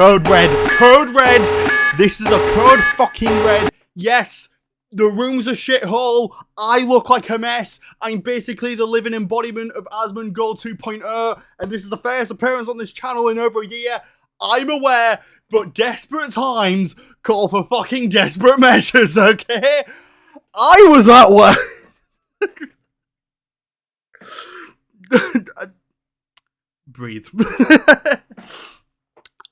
code red. Code red. This is a code fucking red. Yes. The room's a shithole. I look like a mess. I'm basically the living embodiment of Asmongold 2.0, and this is the first appearance on this channel in over a year. I'm aware, but desperate times call for fucking desperate measures, okay? I was at work. Breathe.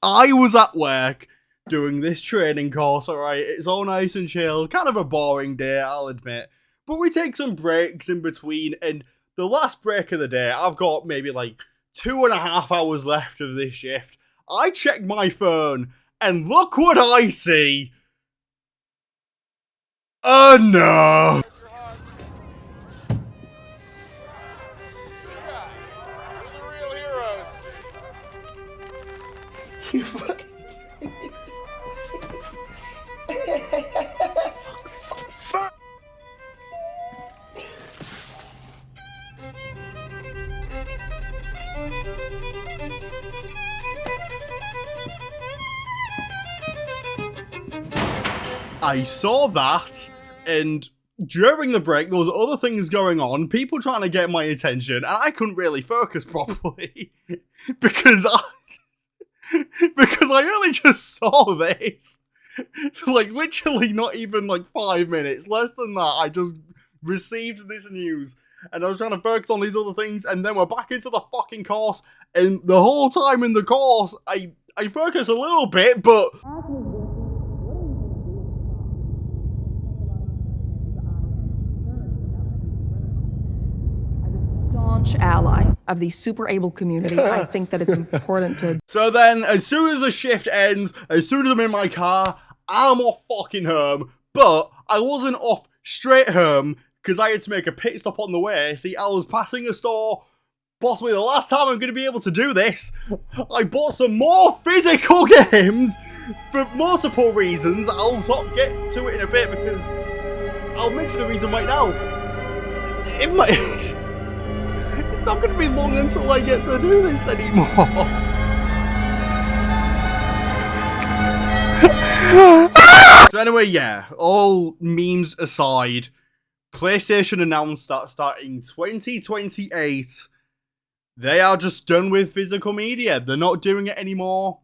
I was at work doing this training course, alright? It's all nice and chill. Kind of a boring day, I'll admit. But we take some breaks in between, and the last break of the day, I've got maybe like 2.5 hours left of this shift. I check my phone, and look what I see. Oh no. You fucking... I saw that, and during the break, there was other things going on, people trying to get my attention, and I couldn't really focus properly because I only just saw this. Like, literally not even like 5 minutes, less than that, I just received this news, and I was trying to focus on these other things, and then we're back into the fucking course, and the whole time in the course, I focus a little bit, but... ally of the super able community, I think that it's important to... So then, as soon as the shift ends, as soon as I'm in my car, I'm off fucking home, but I wasn't off straight home, because I had to make a pit stop on the way. See, I was passing a store, possibly the last time I'm going to be able to do this. I bought some more physical games, for multiple reasons. I'll sort of get to it in a bit, because I'll mention the reason right now. It might... It's not going to be long until I get to do this anymore. So anyway, yeah, all memes aside, PlayStation announced that starting 2028, they are just done with physical media. They're not doing it anymore.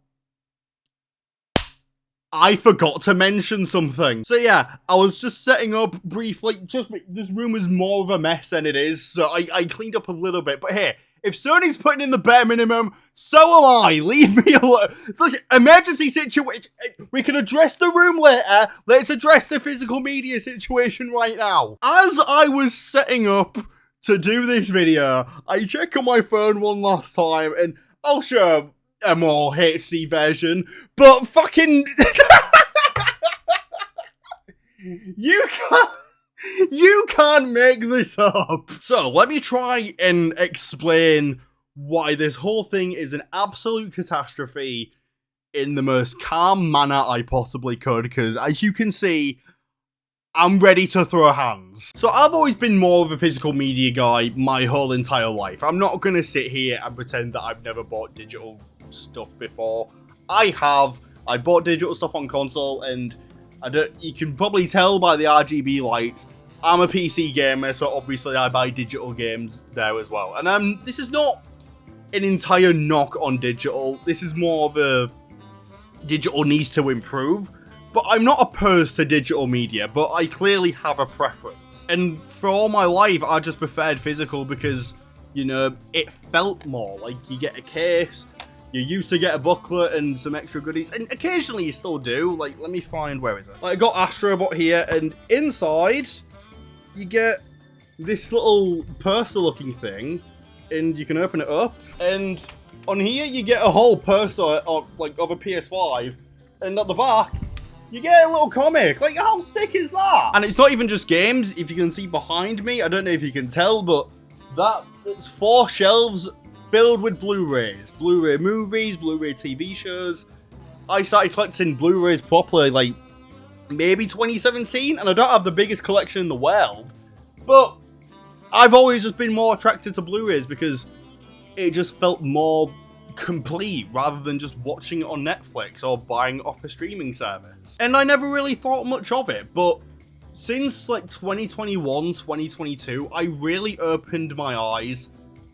I forgot to mention something. So yeah, I was just setting up briefly, this room is more of a mess than it is, so I cleaned up a little bit, but here, if Sony's putting in the bare minimum, so will I. Leave me alone. Listen, emergency situation, we can address the room later, let's address the physical media situation right now. As I was setting up to do this video, I checked on my phone one last time, and I'll show a more HD version, but fucking... You can't make this up. So, let me try and explain why this whole thing is an absolute catastrophe in the most calm manner I possibly could, because as you can see, I'm ready to throw hands. So I've always been more of a physical media guy my whole entire life. I'm not going to sit here and pretend that I've never bought digital stuff before. I have. I bought digital stuff on console, and you can probably tell by the RGB lights, I'm a PC gamer, so obviously I buy digital games there as well. And this is not an entire knock on digital. This is more of a digital needs to improve. But I'm not opposed to digital media, but I clearly have a preference. And for all my life, I just preferred physical because, you know, it felt more like you get a case, you used to get a booklet and some extra goodies, and occasionally you still do. Like, let me find, where is it? Like, I got Astrobot here, and inside, you get this little purser-looking thing, and you can open it up, and on here you get a whole purser of a PS5, and at the back, you get a little comic. Like, how sick is that? And it's not even just games. If you can see behind me, I don't know if you can tell, but it's 4 shelves filled with Blu-rays. Blu-ray movies, Blu-ray TV shows. I started collecting Blu-rays properly, like, maybe 2017, and I don't have the biggest collection in the world, but I've always just been more attracted to Blu-rays because it just felt more complete rather than just watching it on Netflix or buying it off a streaming service. And I never really thought much of it, but since like 2021, 2022, I really opened my eyes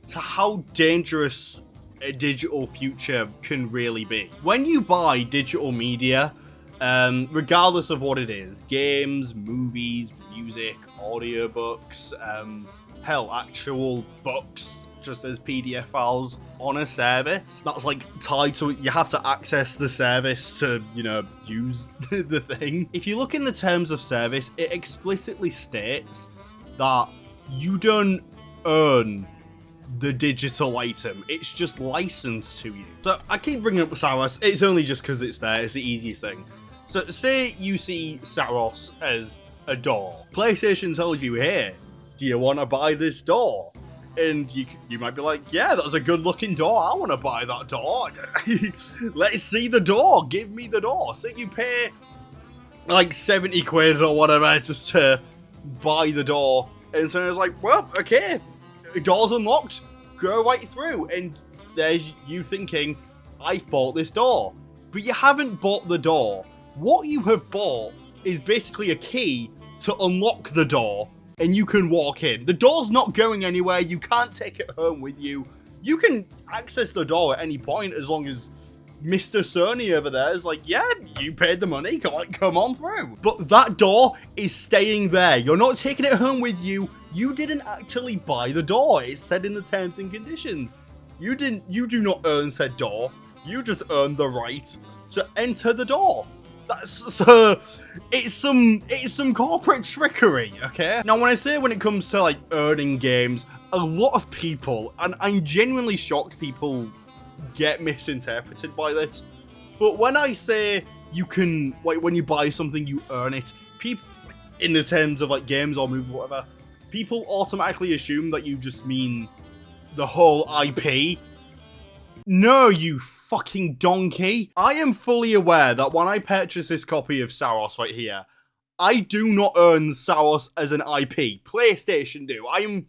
to how dangerous a digital future can really be. When you buy digital media, regardless of what it is, games, movies, music, audiobooks, hell, actual books, just as PDF files on a service that's like tied to it, you have to access the service to, you know, use the thing. If you look in the terms of service, it explicitly states that you don't earn the digital item, it's just licensed to you. So I keep bringing up Saros, it's only just because it's there, it's the easiest thing. So say you see Saros as a door. PlayStation tells you, hey, do you want to buy this door? And you might be like, yeah, that's a good looking door, I want to buy that door. Let's see the door, give me the door. So you pay like 70 quid or whatever just to buy the door. And so it's like, well, okay, door's unlocked, go right through. And there's you thinking, I bought this door. But you haven't bought the door. What you have bought is basically a key to unlock the door, and you can walk in. The door's not going anywhere, you can't take it home with you. You can access the door at any point as long as Mr. Sony over there is like, yeah, you paid the money, come on through. But that door is staying there. You're not taking it home with you. You didn't actually buy the door. It's said in the terms and conditions. You do not earn said door. You just earn the right to enter the door. It's some corporate trickery, okay? Now, when it comes to like earning games, a lot of people, and I'm genuinely shocked people get misinterpreted by this, but when I say you can, like, when you buy something, you earn it, people, in the terms of like games or movies or whatever, people automatically assume that you just mean the whole IP. No, you fucking donkey. I am fully aware that when I purchase this copy of Saros right here, I do not earn Saros as an IP. PlayStation do. I am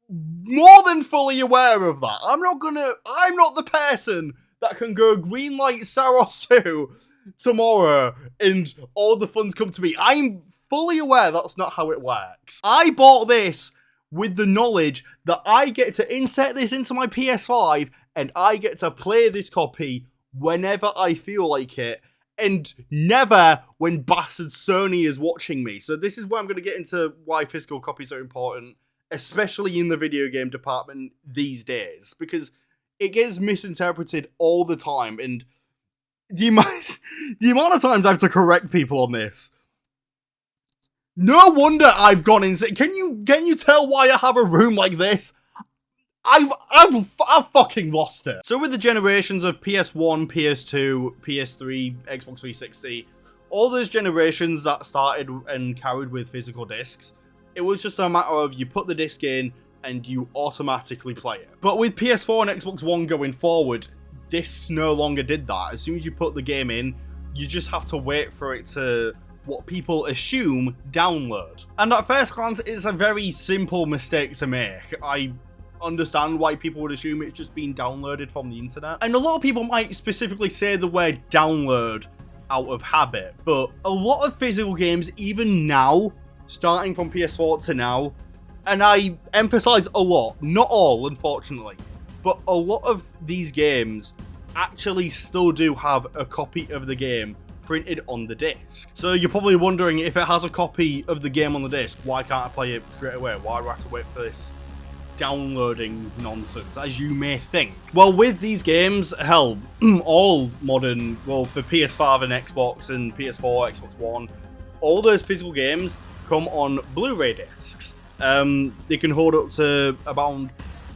more than fully aware of that. I'm not the person that can go greenlight Saros 2 tomorrow and all the funds come to me. I'm fully aware that's not how it works. I bought this with the knowledge that I get to insert this into my PS5 and I get to play this copy whenever I feel like it, and never when bastard Sony is watching me. So this is where I'm going to get into why physical copies are important, especially in the video game department these days, because it gets misinterpreted all the time, and the amount of times I have to correct people on this. No wonder I've gone insane. Can you tell why I have a room like this? I've fucking lost it. So with the generations of PS1, PS2, PS3, Xbox 360, all those generations that started and carried with physical discs, it was just a matter of you put the disc in and you automatically play it. But with PS4 and Xbox One going forward, discs no longer did that. As soon as you put the game in, you just have to wait for it to, what people assume, download. And at first glance, it's a very simple mistake to make. I understand why people would assume it's just been downloaded from the internet. And a lot of people might specifically say the word download out of habit, but a lot of physical games, even now, starting from PS4 to now, and I emphasize a lot, not all, unfortunately, but a lot of these games actually still do have a copy of the game printed on the disc. So you're probably wondering, if it has a copy of the game on the disc, why can't I play it straight away? Why do I have to wait for this downloading nonsense, as you may think? Well, with these games, hell, all modern, well, for PS5 and Xbox and PS4, Xbox One, all those physical games come on Blu-ray discs. They can hold up to about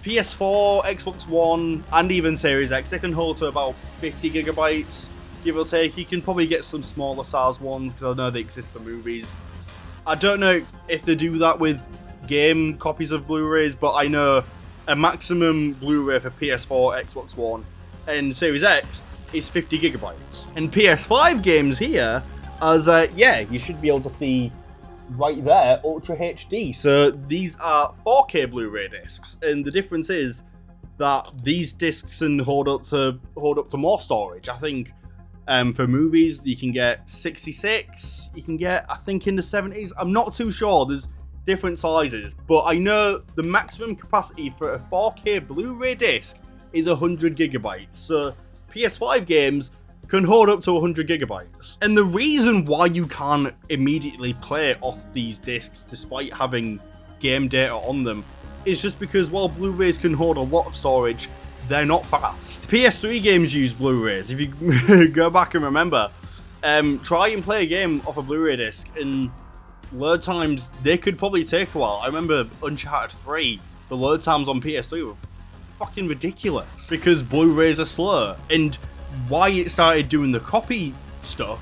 PS4, Xbox One, and even Series X. They can hold to about 50 gigabytes, give or take. You can probably get some smaller size ones, because I know they exist for movies. I don't know if they do that with game copies of Blu-rays, but I know a maximum Blu-ray for PS4, Xbox One, and Series X is 50 gigabytes. And PS5 games here, as yeah, you should be able to see right there, Ultra HD. So these are 4K Blu-ray discs, and the difference is that these discs can hold up to more storage. I think for movies you can get 66, you can get, I think, in the 70s. I'm not too sure. There's different sizes, but I know the maximum capacity for a 4K Blu-ray disc is 100 gigabytes. So PS5 games can hold up to 100 gigabytes. And the reason why you can't immediately play off these discs despite having game data on them is just because while Blu-rays can hold a lot of storage, they're not fast. PS3 games use Blu-rays. If you go back and remember, try and play a game off a Blu-ray disc, and load times, they could probably take a while. I remember Uncharted 3, the load times on PS3 were fucking ridiculous because Blu-rays are slow. And why it started doing the copy stuff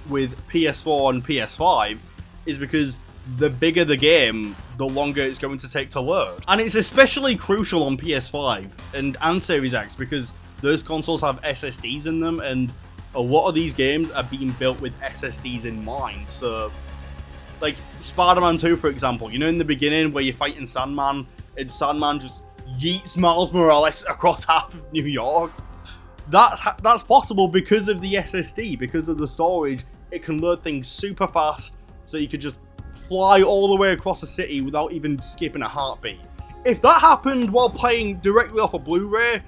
with PS4 and PS5 is because the bigger the game, the longer it's going to take to load. And it's especially crucial on PS5 and Series X because those consoles have SSDs in them, and a lot of these games are being built with SSDs in mind. So, like Spider-Man 2, for example, you know, in the beginning where you're fighting Sandman, and Sandman just yeets Miles Morales across half of New York? That's possible because of the SSD, because of the storage. It can load things super fast, so you could just fly all the way across a city without even skipping a heartbeat. If that happened while playing directly off a Blu-ray,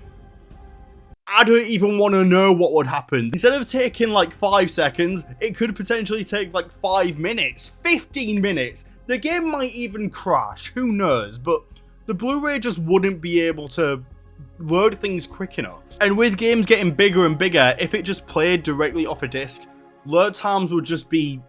I don't even want to know what would happen. Instead of taking like 5 seconds, it could potentially take like 5 minutes, 15 minutes. The game might even crash, who knows, but the Blu-ray just wouldn't be able to load things quick enough. And with games getting bigger and bigger, if it just played directly off a disc, load times would just be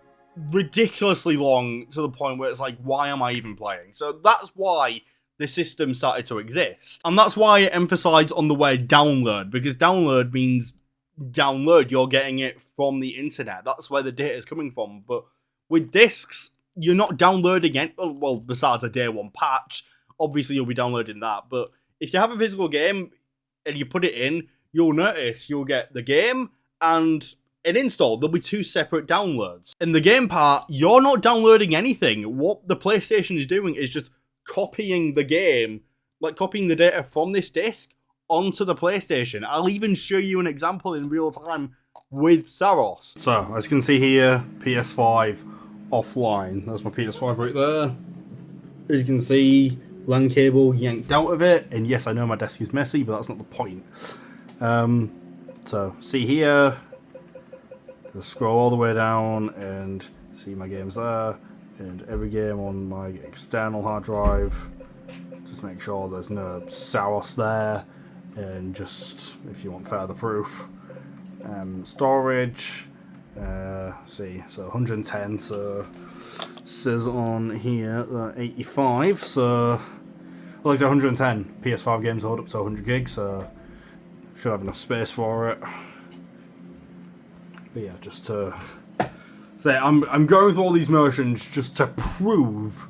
ridiculously long to the point where it's like, why am I even playing? So that's why the system started to exist. And that's why I emphasize on the word download, because download means download. You're getting it from the internet. That's where the data is coming from. But with discs, you're not downloading it. Well, besides a day one patch, obviously you'll be downloading that. But if you have a physical game and you put it in, you'll notice you'll get the game and an install. There'll be 2 separate downloads. In the game part, you're not downloading anything. What the PlayStation is doing is just copying the game, like copying the data from this disc onto the PlayStation. I'll even show you an example in real time with Saros. So, as you can see here, PS5 offline. There's my PS5 right there. As you can see, LAN cable yanked out of it, and yes, I know my desk is messy, but that's not the point. So, see here, just scroll all the way down and see my games there, and every game on my external hard drive. Just make sure there's no Saros there, and just, if you want further proof, storage, see, so 110, so says on here 85, so well, it's 110. PS5 games hold up to 100 gigs, so should have enough space for it. But yeah, just to say, I'm going through all these motions just to prove,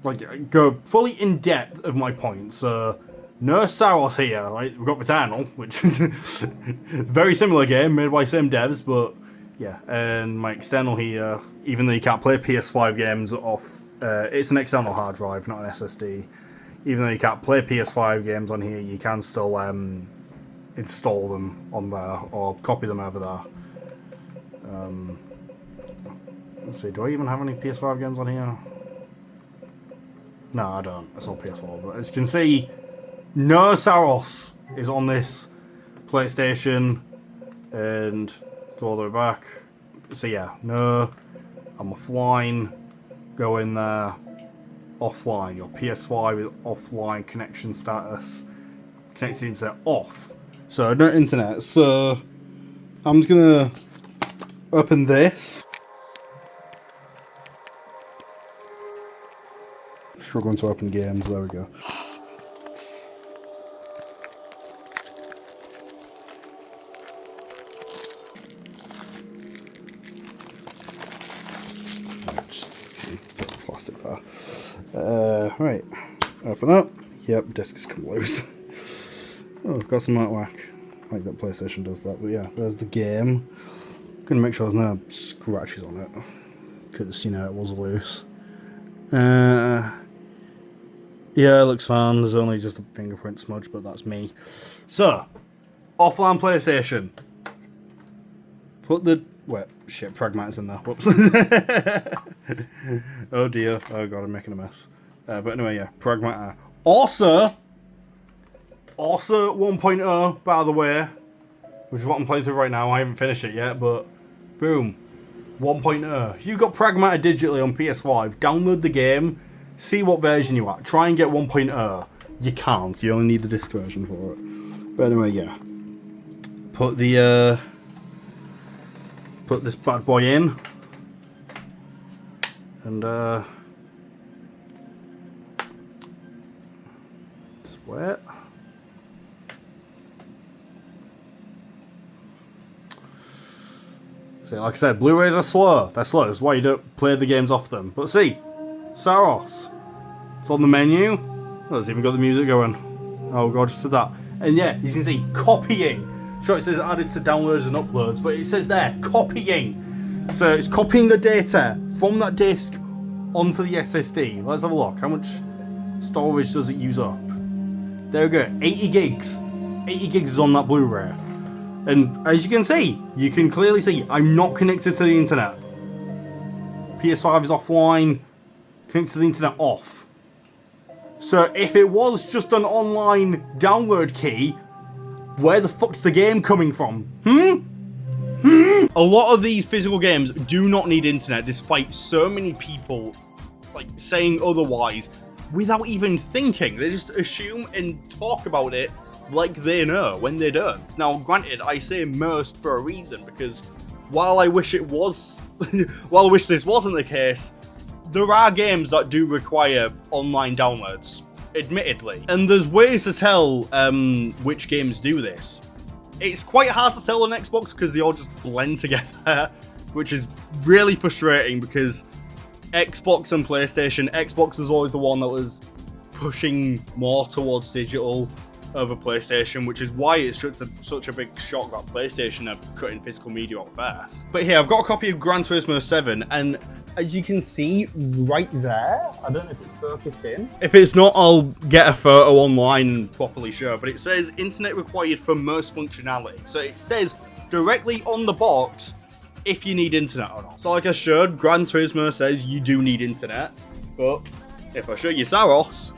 like, go fully in depth of my point. So no Saros here. Like, we've got Returnal, which is a very similar game made by same devs, but yeah. And my external here, even though you can't play PS5 games off, it's an external hard drive, not an SSD. Even though you can't play PS5 games on here, you can still install them on there or copy them over there. Let's see, do I even have any PS5 games on here? No, I don't. It's all PS4. But as you can see, no Saros is on this PlayStation. And go all the way back. So yeah, no. I'm offline. Go in there. Offline. Your PS5 is offline connection status. Connected to the internet off. So no internet. So I'm just gonna open this. Struggling to open games. There we go. Plastic there. Right. Open up. Yep, disk has come loose. Oh, I've got some artwork. Like that PlayStation does that. But yeah, there's the game. Gonna make sure there's no scratches on it. Because, you know, it was loose. Yeah, it looks fine. There's only just a fingerprint smudge, but that's me. So, offline PlayStation. Put the... Wait, shit, Pragmata's in there. Whoops. Oh dear. Oh god, I'm making a mess. But anyway, yeah, Pragmata. Also 1.0, by the way, which is what I'm playing through right now. I haven't finished it yet, but boom. 1.0. If you've got Pragmata digitally on PS5, download the game, see what version you're at. Try and get 1.0. You can't. You only need the disc version for it. But anyway, yeah. Put the put this bad boy in. And just wait. See, like I said, Blu-rays are slow. They're slow. That's why you don't play the games off them. But see, Saros. It's on the menu. Oh, it's even got the music going. Oh god, just to that. And yeah, you can see copying. Sure, it says added to downloads and uploads, but it says there, copying. So it's copying the data from that disc onto the SSD. Let's have a look. How much storage does it use up? There we go, 80 gigs. 80 gigs is on that Blu-ray. And as you can see, you can clearly see I'm not connected to the internet. PS5 is offline, connected to the internet off. So if it was just an online download key, where the fuck's the game coming from? A lot of these physical games do not need internet, despite so many people like saying otherwise without even thinking. They just assume and talk about it like they know when they don't. Now, granted, I say most for a reason, because while I wish it was, while I wish this wasn't the case, there are games that do require online downloads, admittedly. And there's ways to tell which games do this. It's quite hard to tell on Xbox because they all just blend together, which is really frustrating because Xbox and PlayStation, Xbox was always the one that was pushing more towards digital over PlayStation, which is why it's such a big shock that PlayStation are cutting physical media out fast. But here, I've got a copy of Gran Turismo 7, and as you can see right there, I don't know if it's focused in. If it's not, I'll get a photo online and properly show, but it says internet required for most functionality. So it says directly on the box if you need internet or not. So like I showed, Gran Turismo says you do need internet, but if I show you Saros,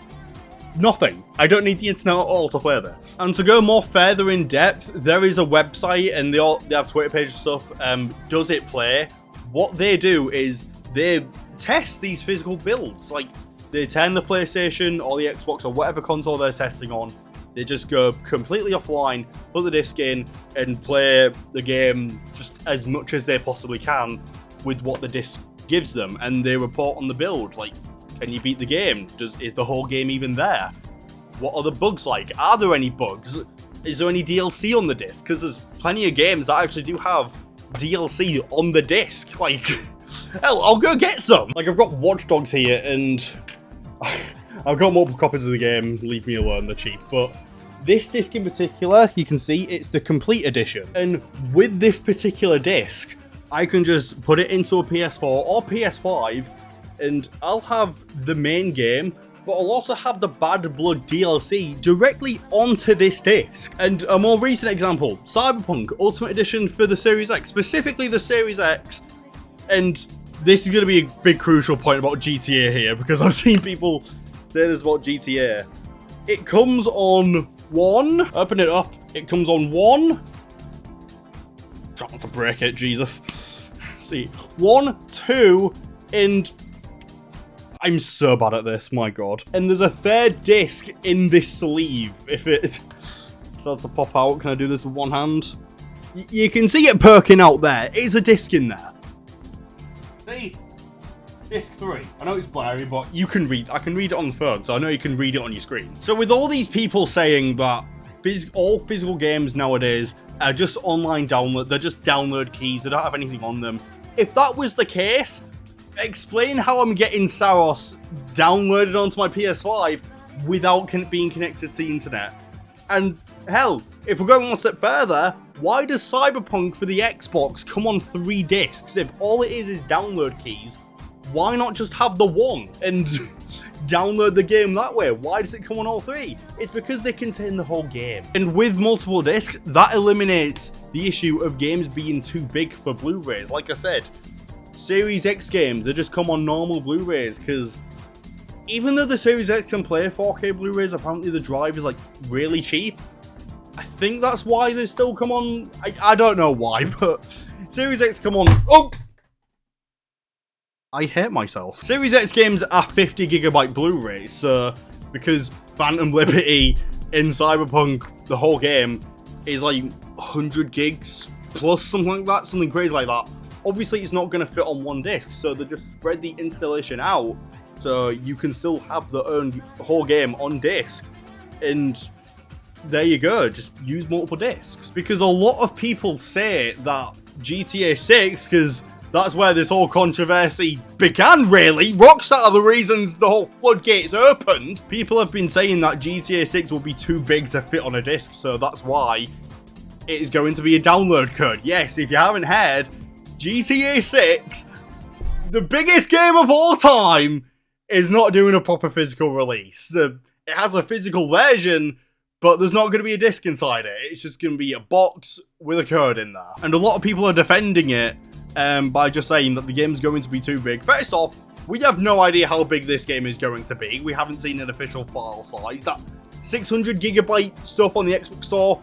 nothing. I don't need the internet at all to play this. And to go more further in depth, there is a website and they have Twitter page and stuff. Does It Play? What they do is they test these physical builds. Like, they turn the PlayStation or the Xbox or whatever console they're testing on. They just go completely offline, put the disc in, and play the game just as much as they possibly can with what the disc gives them. And they report on the build. Like, can you beat the game? Is the whole game even there? What are the bugs like? Are there any bugs? Is there any DLC on the disc? Because there's plenty of games that actually do have DLC on the disc. Like, hell, I'll go get some. Like, I've got Watch Dogs here, and I've got multiple copies of the game. Leave me alone, they're cheap. But this disc in particular, you can see it's the complete edition. And with this particular disc, I can just put it into a PS4 or PS5, and I'll have the main game, but I'll also have the Bad Blood DLC directly onto this disc. And a more recent example, Cyberpunk Ultimate Edition for the Series X, specifically the Series X. And this is going to be a big crucial point about GTA here, because I've seen people say this about GTA. It comes on one, open it up, it comes on one, try not to break it, Jesus. See, 1, 2, and I'm so bad at this, my god. And there's a third disc in this sleeve. If it starts to pop out, can I do this with one hand? You can see it perking out there. It's a disc in there. See? Disc 3. I know it's blurry, but you can read. I can read it on the phone, so I know you can read it on your screen. So with all these people saying that all physical games nowadays are just online download, they're just download keys, they don't have anything on them. If that was the case, explain how I'm getting Saros downloaded onto my PS5 without being connected to the internet. And hell, if we're going one step further, why does Cyberpunk for the Xbox come on 3 discs? If all it is download keys, why not just have the one? And download the game that way. Why does it come on all three? It's because they contain the whole game. And with multiple discs, that eliminates the issue of games being too big for Blu-rays. Like I said, Series X games, they just come on normal Blu-rays, because even though the Series X can play 4K Blu-rays, apparently the drive is like really cheap. I think that's why they still come on. I don't know why, but Series X come on. Oh! I hate myself. Series X games are 50GB Blu-rays, so because Phantom Liberty in Cyberpunk, the whole game, is like 100 gigs plus something like that, something crazy like that. Obviously, it's not going to fit on one disc, so they just spread the installation out so you can still have the whole game on disc. And there you go, just use multiple discs. Because a lot of people say that GTA 6, because that's where this whole controversy began, really. Rockstar are the reasons the whole floodgates opened. People have been saying that GTA 6 will be too big to fit on a disc, so that's why it is going to be a download code. Yes, if you haven't heard, GTA 6, the biggest game of all time, is not doing a proper physical release. It has a physical version, but there's not going to be a disc inside it. It's just going to be a box with a code in there. And a lot of people are defending it by just saying that the game's going to be too big. First off, we have no idea how big this game is going to be. We haven't seen an official file size. That 600GB stuff on the Xbox Store,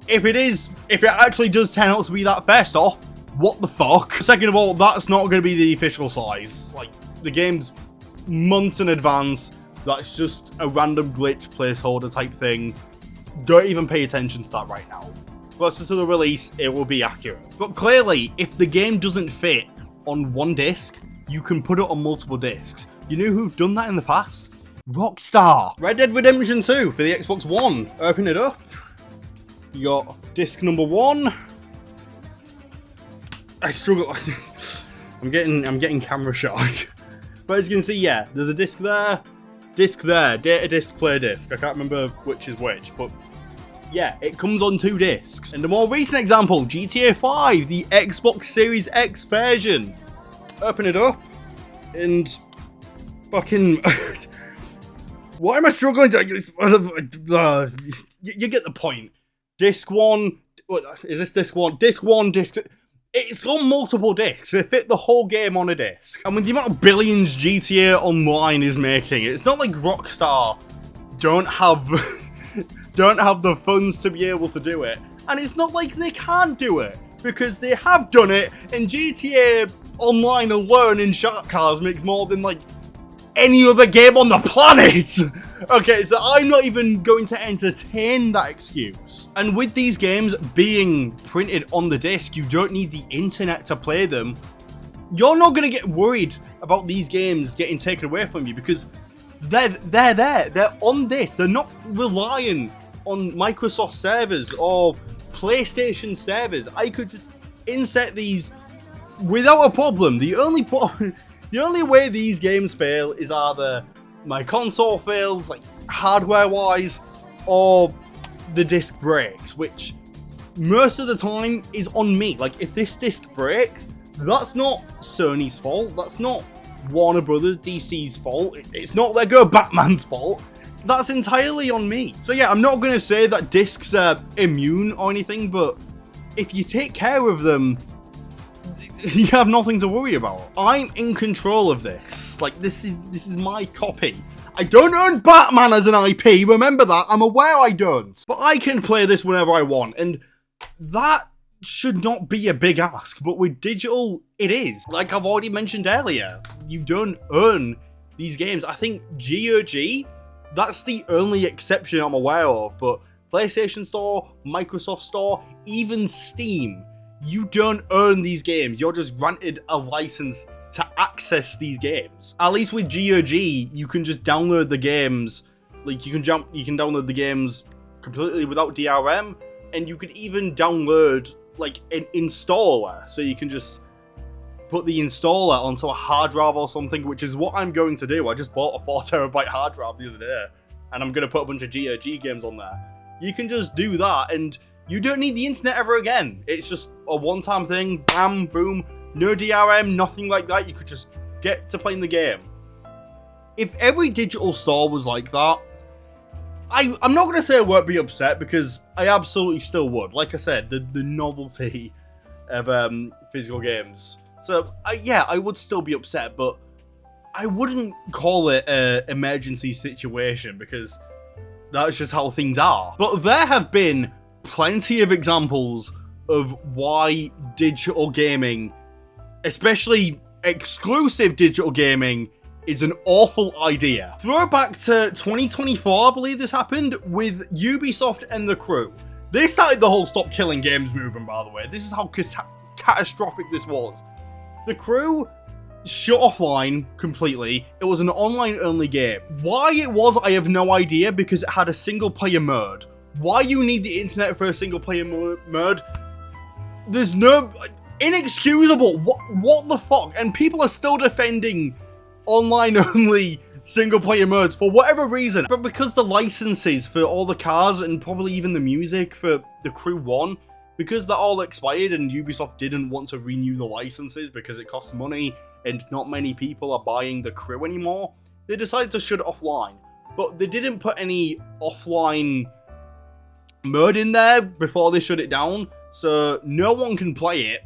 if it actually does turn out to be that, first off, what the fuck? Second of all, that's not going to be the official size. Like, the game's months in advance. That's just a random glitch placeholder type thing. Don't even pay attention to that right now. Closer to the release, it will be accurate. But clearly, if the game doesn't fit on one disc, you can put it on multiple discs. You know who've done that in the past? Rockstar. Red Dead Redemption 2 for the Xbox One. Open it up. You got disc number 1. I struggle. I'm getting camera shock. But as you can see, yeah, there's a disc there, data disc, play disc. I can't remember which is which, but yeah, it comes on 2 discs. And a more recent example, GTA 5, the Xbox Series X version. Open it up, and fucking... Why am I struggling to... You get the point. Disc 1... What, is this disc 1? Disc 1, disc 2... It's on multiple discs. They fit the whole game on a disc. And with the amount of billions GTA Online is making, it's not like Rockstar don't have the funds to be able to do it. And it's not like they can't do it, because they have done it, and GTA Online alone in Shark Cars makes more than like any other game on the planet. Okay, so I'm not even going to entertain that excuse. And with these games being printed on the disc, you don't need the internet to play them. You're not going to get worried about these games getting taken away from you, because they're there. They're on this. They're not relying on Microsoft servers or PlayStation servers. I could just insert these without a problem. The only way these games fail is either my console fails, like hardware-wise, or the disc breaks, which most of the time is on me. Like, if this disc breaks, that's not Sony's fault. That's not Warner Brothers, DC's fault. It's not Lego Batman's fault. That's entirely on me. So yeah, I'm not going to say that discs are immune or anything, but if you take care of them, you have nothing to worry about. I'm in control of this. Like, this is my copy. I don't own Batman as an IP, remember that. I'm aware I don't. But I can play this whenever I want, and that should not be a big ask. But with digital, it is. Like I've already mentioned earlier, you don't own these games. I think GOG, that's the only exception I'm aware of, but PlayStation Store, Microsoft Store, even Steam, you don't own these games. You're just granted a license to access these games. At least with GOG, you can just download the games. Like, you can download the games completely without DRM, and you can even download like an installer, so you can just put the installer onto a hard drive or something, which is what I'm going to do. I just bought a 4TB hard drive the other day, and I'm going to put a bunch of GOG games on there. You can just do that, and you don't need the internet ever again. It's just a one-time thing, bam, boom, no DRM, nothing like that. You could just get to playing the game. if every digital store was like that, I'm not going to say I won't be upset, because I absolutely still would. Like I said, the novelty of physical games. So, yeah, I would still be upset, but I wouldn't call it an emergency situation, because that's just how things are. But there have been plenty of examples of why digital gaming, especially exclusive digital gaming, is an awful idea. Throw it back to 2024, I believe this happened, with Ubisoft and The Crew. They started the whole stop killing games movement, by the way. This is how catastrophic this was. The Crew shut offline completely. It was an online-only game. Why it was, I have no idea, because it had a single-player mode. Why you need the internet for a single-player mode? There's no... Inexcusable. What the fuck? And people are still defending online-only single-player modes for whatever reason. But because the licenses for all the cars and probably even the music for The Crew 1, because they're all expired and Ubisoft didn't want to renew the licenses because it costs money and not many people are buying The Crew anymore, they decided to shut it offline. But they didn't put any offline mode in there before they shut it down, so no one can play it.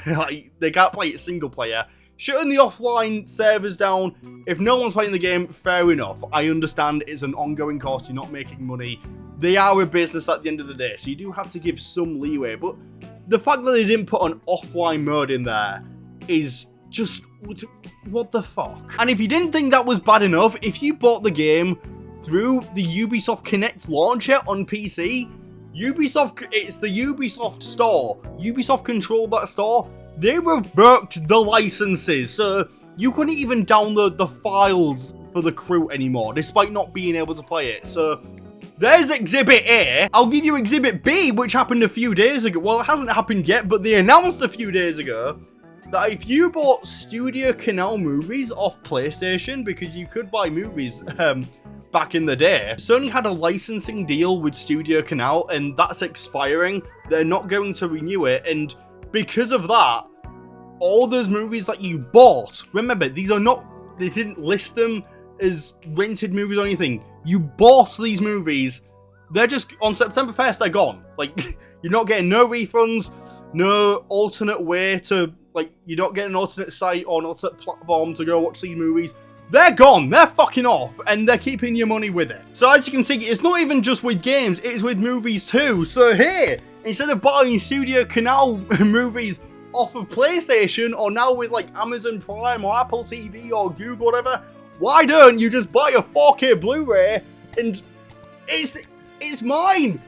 Like, they can't play it single player. Shutting the offline servers down, if no one's playing the game, fair enough. I understand it's an ongoing cost, you're not making money. They are a business at the end of the day, so you do have to give some leeway. But the fact that they didn't put an offline mode in there is just... what the fuck? And if you didn't think that was bad enough, if you bought the game through the Ubisoft Connect launcher on PC, it's the Ubisoft store. Ubisoft controlled that store. They revoked the licenses, so you couldn't even download the files for The Crew anymore, despite not being able to play it. So there's Exhibit A. I'll give you Exhibit B, which happened a few days ago. Well, it hasn't happened yet, but they announced a few days ago that if you bought Studio Canal movies off PlayStation, because you could buy movies back in the day, Sony had a licensing deal with Studio Canal, and that's expiring. They're not going to renew it, and because of that, all those movies that you bought, remember, these are not, they didn't list them as rented movies or anything. You bought these movies, they're just, on September 1st, they're gone. Like, you're not getting no refunds, no alternate way to, like, you're not getting an alternate site or an alternate platform to go watch these movies. They're gone, they're fucking off, and they're keeping your money with it. So as you can see, it's not even just with games, it's with movies too. So here, instead of buying Studio Canal movies off of PlayStation, or now with like Amazon Prime or Apple TV or Google, whatever, why don't you just buy a 4K Blu-ray and it's mine?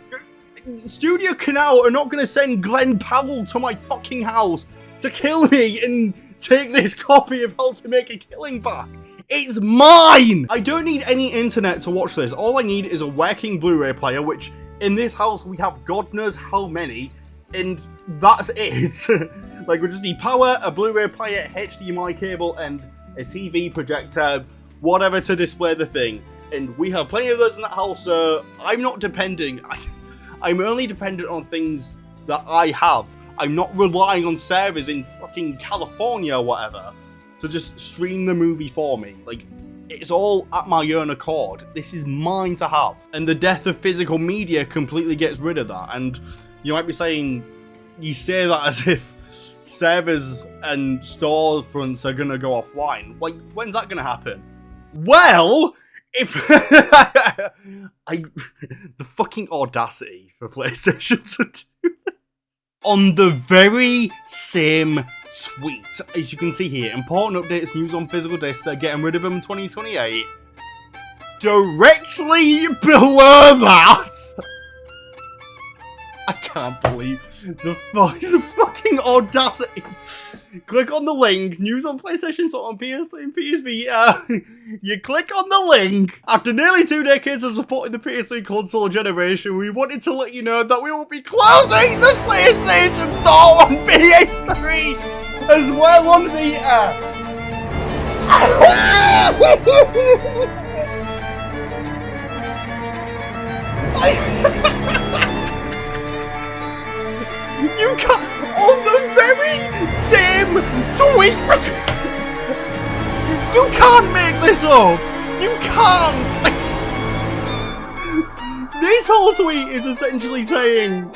Studio Canal are not going to send Glenn Powell to my fucking house to kill me and take this copy of How to Make a Killing back. It's mine! I don't need any internet to watch this. All I need is a working Blu-ray player, which in this house we have God knows how many, and that's it. Like, we just need power, a Blu-ray player, HDMI cable, and a TV projector, whatever to display the thing. And we have plenty of those in that house, so I'm not depending. I'm only dependent on things that I have. I'm not relying on servers in fucking California or whatever to just stream the movie for me. Like, it's all at my own accord. This is mine to have. And the death of physical media completely gets rid of that. And you might be saying, you say that as if servers and storefronts are gonna go offline. Like, when's that gonna happen? Well, if the fucking audacity for PlayStation to do that. On the very same tweet, as you can see here, important updates, news on physical discs, they're getting rid of them in 2028. Directly below that, I can't believe the fucking audacity. Click on the link, news on PlayStation, so on PS3 and PS Vita. You click on the link. After nearly 2 decades of supporting the PS3 console generation, we wanted to let you know that we will be closing the PlayStation Store on PS3 as well on Vita. You can't, on the very same tweet, you can't make this up. You can't! This whole tweet is essentially saying...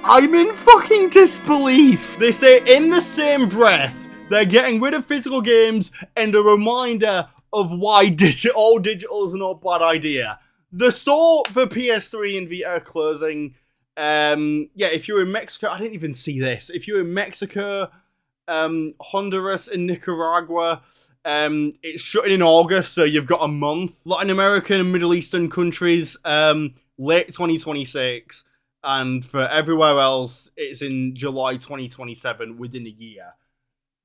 I'm in fucking disbelief. They say in the same breath, they're getting rid of physical games and a reminder of why all digital is not a bad idea. The store for PS3 and Vita are closing. Yeah, if you're in Mexico, I didn't even see this. If you're in Mexico, Honduras and Nicaragua, it's shutting in August, so you've got a month. Latin American and Middle Eastern countries, late 2026. And for everywhere else, it's in July 2027, within a year.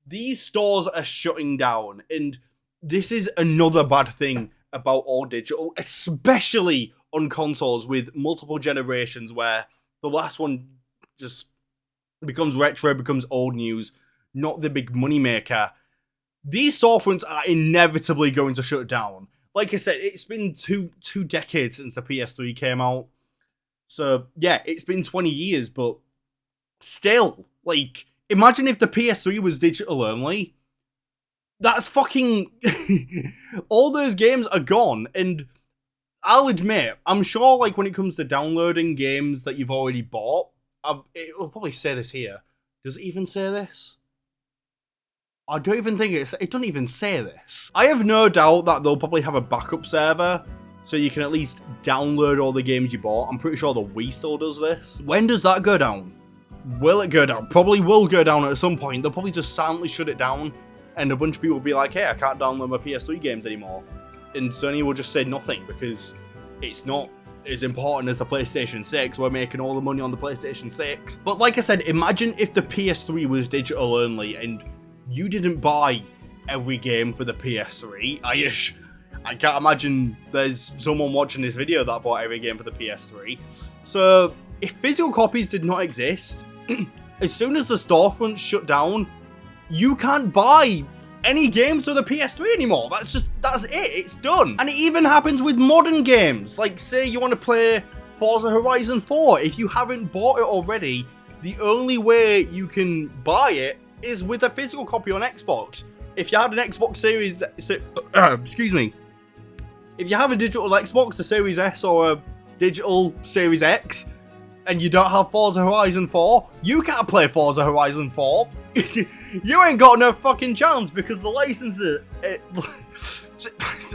These stores are shutting down, and this is another bad thing about all digital, especially on consoles with multiple generations, where the last one just becomes retro, becomes old news, not the big moneymaker. These storefronts are inevitably going to shut down. Like I said, it's been two decades since the PS3 came out. So, yeah, it's been 20 years, but still, like, imagine if the PS3 was digital only. That's fucking... all those games are gone, and I'll admit, I'm sure, like, when it comes to downloading games that you've already bought, it will probably say this here. Does it even say this? I don't even think it doesn't even say this. I have no doubt that they'll probably have a backup server, so you can at least download all the games you bought. I'm pretty sure the Wii still does this. When does that go down? Will it go down? Probably will go down at some point. They'll probably just silently shut it down, and a bunch of people will be like, hey, I can't download my PS3 games anymore. And Sony will just say nothing, because it's not as important as the PlayStation 6. We're making all the money on the PlayStation 6. But like I said, imagine if the PS3 was digital only, and you didn't buy every game for the PS3. I can't imagine there's someone watching this video that bought every game for the PS3. So, if physical copies did not exist, as soon as the storefront shut down, you can't buy any games for the PS3 anymore. That's it. It's done. And it even happens with modern games. Like, say you want to play Forza Horizon 4. If you haven't bought it already, the only way you can buy it is with a physical copy on Xbox. If you had an Xbox Series... excuse me. If you have a digital Xbox, a Series S or a digital Series X, and you don't have Forza Horizon 4, you can't play Forza Horizon 4. You ain't got no fucking chance, because the licenses...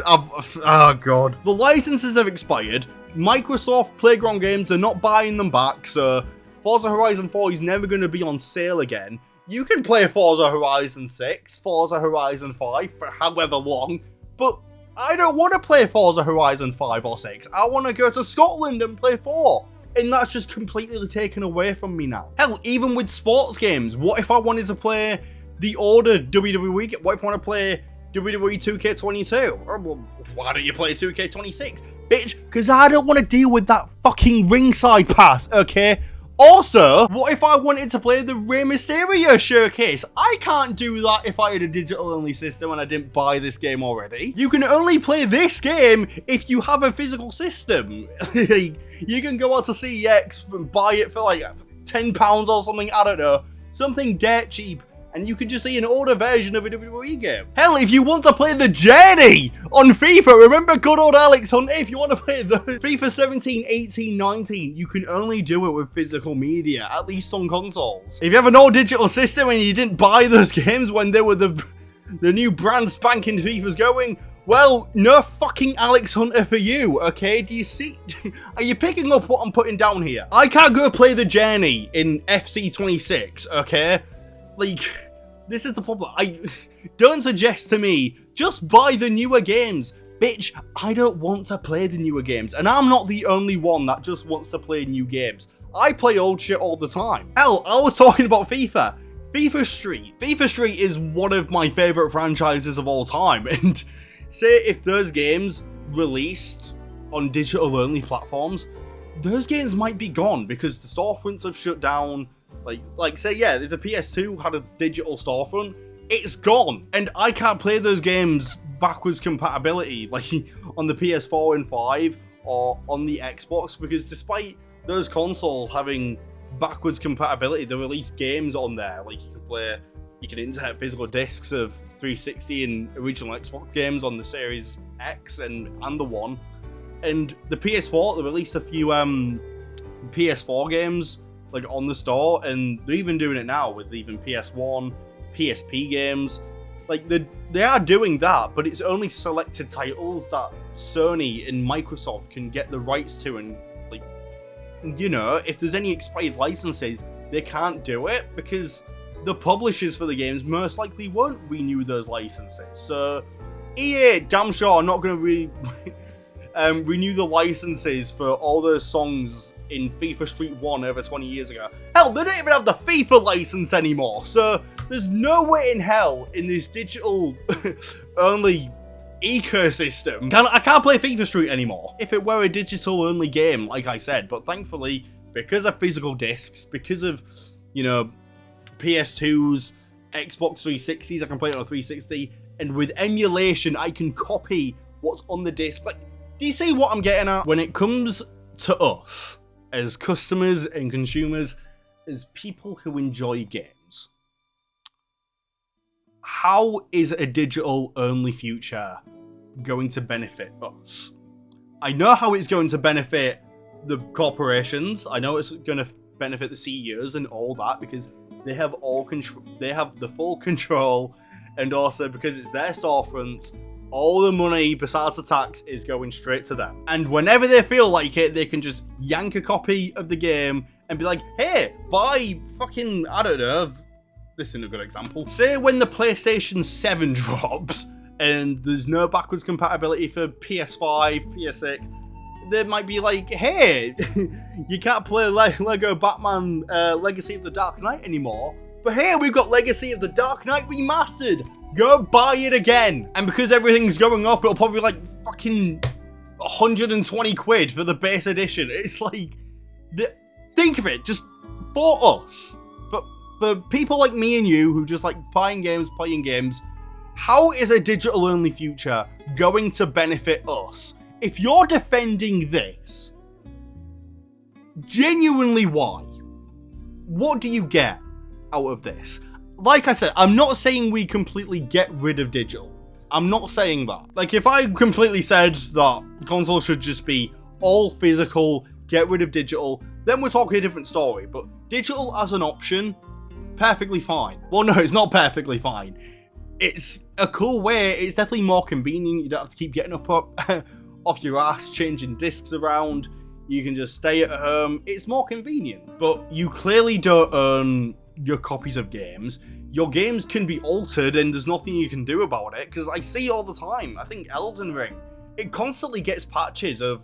oh god. The licenses have expired. Microsoft Playground Games are not buying them back, so Forza Horizon 4 is never going to be on sale again. You can play Forza Horizon 6, Forza Horizon 5 for however long, but I don't want to play Forza Horizon 5 or 6. I want to go to Scotland and play 4. And that's just completely taken away from me now. Hell, even with sports games, what if I wanted to play the older WWE? What if I want to play WWE 2K22? Why don't you play 2K26? Bitch, because I don't want to deal with that fucking ringside pass, okay? Also, what if I wanted to play the Rey Mysterio showcase? I can't do that if I had a digital-only system and I didn't buy this game already. You can only play this game if you have a physical system. You can go out to CEX and buy it for like £10 or something, I don't know. Something dirt cheap. And you can just see an older version of a WWE game. Hell, if you want to play The Journey on FIFA, remember good old Alex Hunter? If you want to play the FIFA 17, 18, 19, you can only do it with physical media, at least on consoles. If you have an old digital system and you didn't buy those games when they were the new brand spanking FIFA's going, well, no fucking Alex Hunter for you, okay? Do you see? Are you picking up what I'm putting down here? I can't go play The Journey in FC 26, okay? Like, this is the problem. Don't suggest to me, just buy the newer games. Bitch, I don't want to play the newer games. And I'm not the only one that just wants to play new games. I play old shit all the time. Hell, I was talking about FIFA. FIFA Street. FIFA Street is one of my favorite franchises of all time. And say if those games released on digital-only platforms, those games might be gone because the storefronts have shut down. Like say, yeah, there's a PS2 had a digital storefront, it's gone. And I can't play those games backwards compatibility, like on the PS4 and 5 or on the Xbox, because despite those consoles having backwards compatibility. They release games on there, like you can insert physical discs of 360 and original Xbox games on the Series X and the One. And the PS4, they released a few PS4 games like on the store, and they're even doing it now with even PS1, PSP games. Like they are doing that, but it's only selected titles that Sony and Microsoft can get the rights to, and like, you know, if there's any expired licenses, they can't do it because the publishers for the games most likely won't renew those licenses. So EA, damn sure, are not going to renew the licenses for all those songs in FIFA Street 1 over 20 years ago. Hell, they don't even have the FIFA license anymore. So there's no way in hell in this digital only ecosystem I can't play FIFA Street anymore if it were a digital only game, like I said. But thankfully, because of physical discs, because of, you know, PS2s, Xbox 360s, I can play it on 360, and with emulation I can copy what's on the disc. Like, do you see what I'm getting at? When it comes to us as customers and consumers, as people who enjoy games, how is a digital only future going to benefit us? I know how it's going to benefit the corporations. I know it's going to benefit the CEOs and all that, because they have they have the full control, and also because it's their storefronts, all the money besides the tax is going straight to them. And whenever they feel like it, they can just yank a copy of the game and be like, hey, buy fucking, I don't know, this isn't a good example. Say when the PlayStation 7 drops and there's no backwards compatibility for PS5, PS6, they might be like, hey, you can't play Lego Batman Legacy of the Dark Knight anymore, but hey, we've got Legacy of the Dark Knight Remastered. Go buy it again. And because everything's going up, it'll probably be like fucking 120 quid for the base edition. It's like, think of it, just for us. For people like me and you who just like buying games, playing games, how is a digital only future going to benefit us? If you're defending this, genuinely why? What do you get out of this? Like I said, I'm not saying we completely get rid of digital. I'm not saying that. Like, if I completely said that console should just be all physical, get rid of digital, then we're talking a different story. But digital as an option, perfectly fine. Well, no, it's not perfectly fine. It's a cool way. It's definitely more convenient. You don't have to keep getting up off your ass, changing discs around. You can just stay at home. It's more convenient. But you clearly don't own your copies of games. Your games can be altered and there's nothing you can do about it, because I see all the time. I think Elden Ring, it constantly gets patches of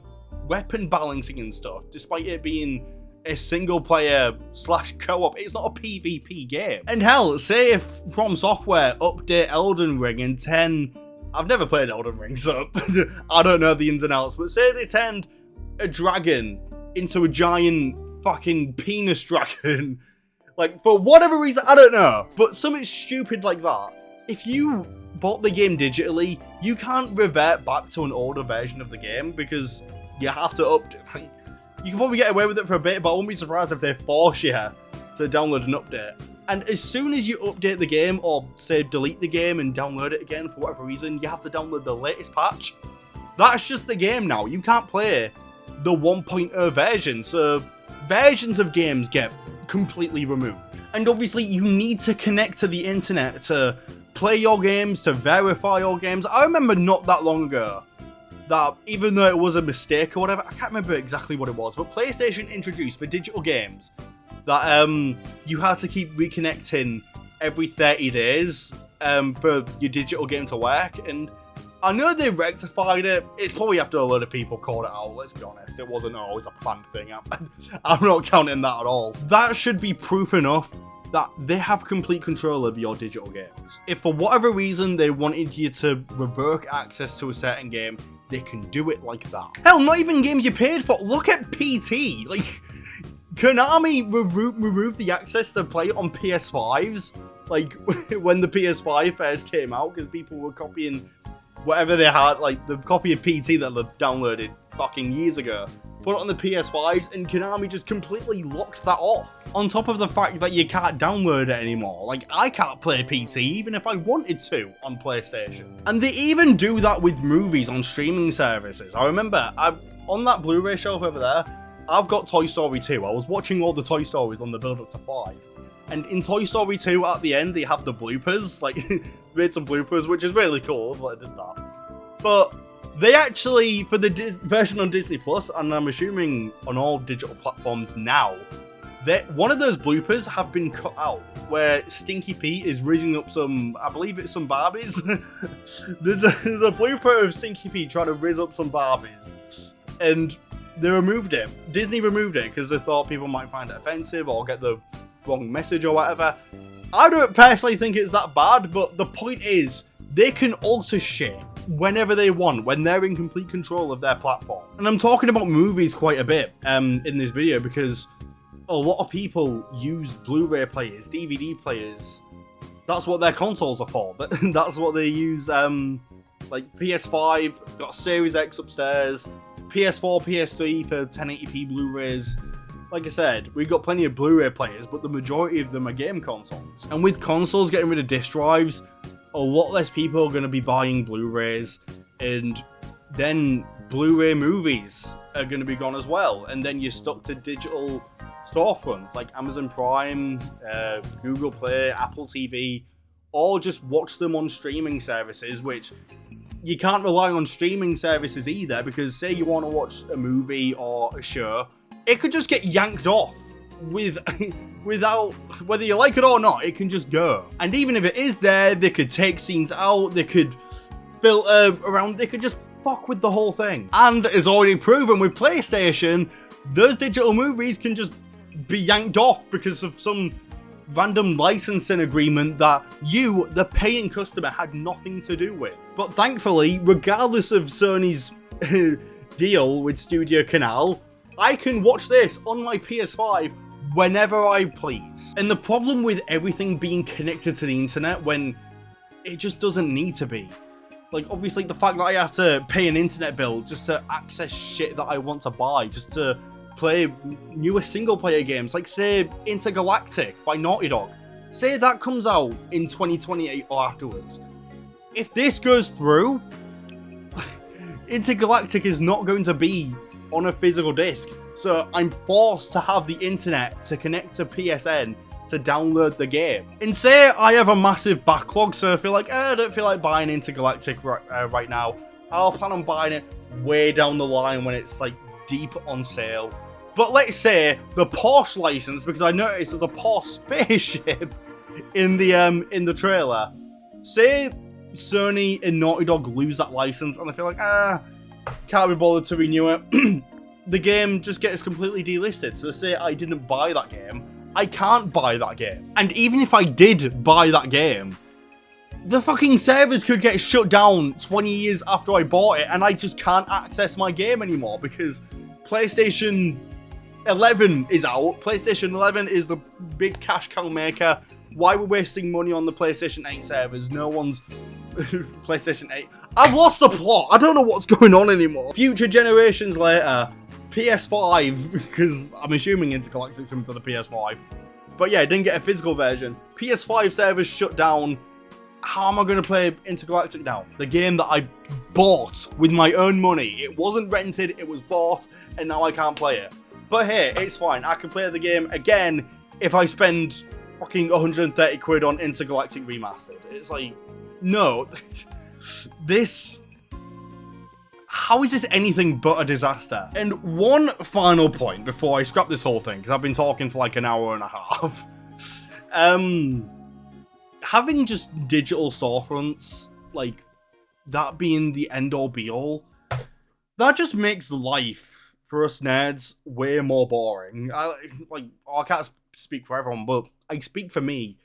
weapon balancing and stuff, despite it being a single player / co-op. It's not a PvP game. And hell, say if From Software update Elden Ring and 10, I've never played Elden Ring, so I don't know the ins and outs, but say they turned a dragon into a giant fucking penis dragon, like, for whatever reason, I don't know, but something stupid like that. If you bought the game digitally, you can't revert back to an older version of the game, because you have to update. You can probably get away with it for a bit, but I wouldn't be surprised if they force you to download an update. And as soon as you update the game, or say delete the game and download it again for whatever reason, you have to download the latest patch. That's just the game now. You can't play the 1.0 version, so versions of games get completely removed. And obviously you need to connect to the internet to play your games, to verify your games. I remember not that long ago that, even though it was a mistake or whatever, I can't remember exactly what it was, but PlayStation introduced for digital games that you had to keep reconnecting every 30 days for your digital game to work. And I know they rectified it. It's probably after a load of people called it out, let's be honest. It wasn't always a planned thing. I'm not counting that at all. That should be proof enough that they have complete control of your digital games. If for whatever reason they wanted you to revoke access to a certain game, they can do it like that. Hell, not even games you paid for. Look at PT. Like, Konami removed the access to play on PS5s, like, when the PS5 first came out, because people were copying whatever they had, like the copy of PT that they downloaded fucking years ago. put it on the PS5s, and Konami just completely locked that off. On top of the fact that you can't download it anymore. Like, I can't play PC even if I wanted to on PlayStation. And they even do that with movies on streaming services. I remember, on that Blu-ray shelf over there, I've got Toy Story 2. I was watching all the Toy Stories on the build-up to 5. And in Toy Story 2, at the end, they have the bloopers. Like, made some bloopers, which is really cool. I did that. But they actually, for the version on Disney Plus, and I'm assuming on all digital platforms now, one of those bloopers have been cut out, where Stinky Pete is rizzing up some, I believe it's some Barbies. there's a blooper of Stinky Pete trying to rizz up some Barbies, and they removed it. Disney removed it because they thought people might find it offensive or get the wrong message or whatever. I don't personally think it's that bad, but the point is, they can alter shit whenever they want, when they're in complete control of their platform. And I'm talking about movies quite a bit in this video because a lot of people use Blu-ray players, DVD players. That's what their consoles are for. That's what they use. Like PS5, got Series X upstairs, PS4, PS3 for 1080p Blu-rays. Like I said, we've got plenty of Blu-ray players, but the majority of them are game consoles. And with consoles getting rid of disc drives, a lot less people are going to be buying Blu-rays, and then Blu-ray movies are going to be gone as well. And then you're stuck to digital storefronts like Amazon Prime, Google Play, Apple TV, or just watch them on streaming services, which you can't rely on streaming services either, because say you want to watch a movie or a show, it could just get yanked off without, whether you like it or not, it can just go. And even if it is there, they could take scenes out, they could filter around, they could just fuck with the whole thing. And as already proven with PlayStation, those digital movies can just be yanked off because of some random licensing agreement that you, the paying customer, had nothing to do with. But thankfully, regardless of Sony's deal with Studio Canal, I can watch this on my PS5 whenever I please. And the problem with everything being connected to the internet when it just doesn't need to be. Like, obviously, the fact that I have to pay an internet bill just to access shit that I want to buy, just to play newer single-player games, like, say, Intergalactic by Naughty Dog. Say that comes out in 2028 or afterwards. If this goes through, Intergalactic is not going to be on a physical disc. So I'm forced to have the internet to connect to PSN to download the game. And say I have a massive backlog, so I feel like, I don't feel like buying Intergalactic right now. I'll plan on buying it way down the line when it's like deep on sale. But let's say the Porsche license, because I noticed there's a Porsche spaceship in the trailer. Say Sony and Naughty Dog lose that license, and I feel like, can't be bothered to renew it. The game just gets completely delisted. So say I didn't buy that game, I can't buy that game. And even if I did buy that game, the fucking servers could get shut down 20 years after I bought it, and I just can't access my game anymore because PlayStation 11 is out. PlayStation 11 is the big cash cow maker. Why we're wasting money on the PlayStation 8 servers? No one's PlayStation 8. I've lost the plot. I don't know what's going on anymore. Future generations later, PS5, because I'm assuming Intergalactic's coming to the PS5. But yeah, I didn't get a physical version. PS5 servers shut down. How am I going to play Intergalactic now? The game that I bought with my own money. It wasn't rented, it was bought, and now I can't play it. But hey, it's fine. I can play the game again if I spend fucking 130 quid on Intergalactic Remastered. It's like, no. How is this anything but a disaster? And one final point before I scrap this whole thing, because I've been talking for like an hour and a half. Having just digital storefronts, like, that being the end-all be-all, that just makes life for us nerds way more boring. I can't speak for everyone, but I speak for me.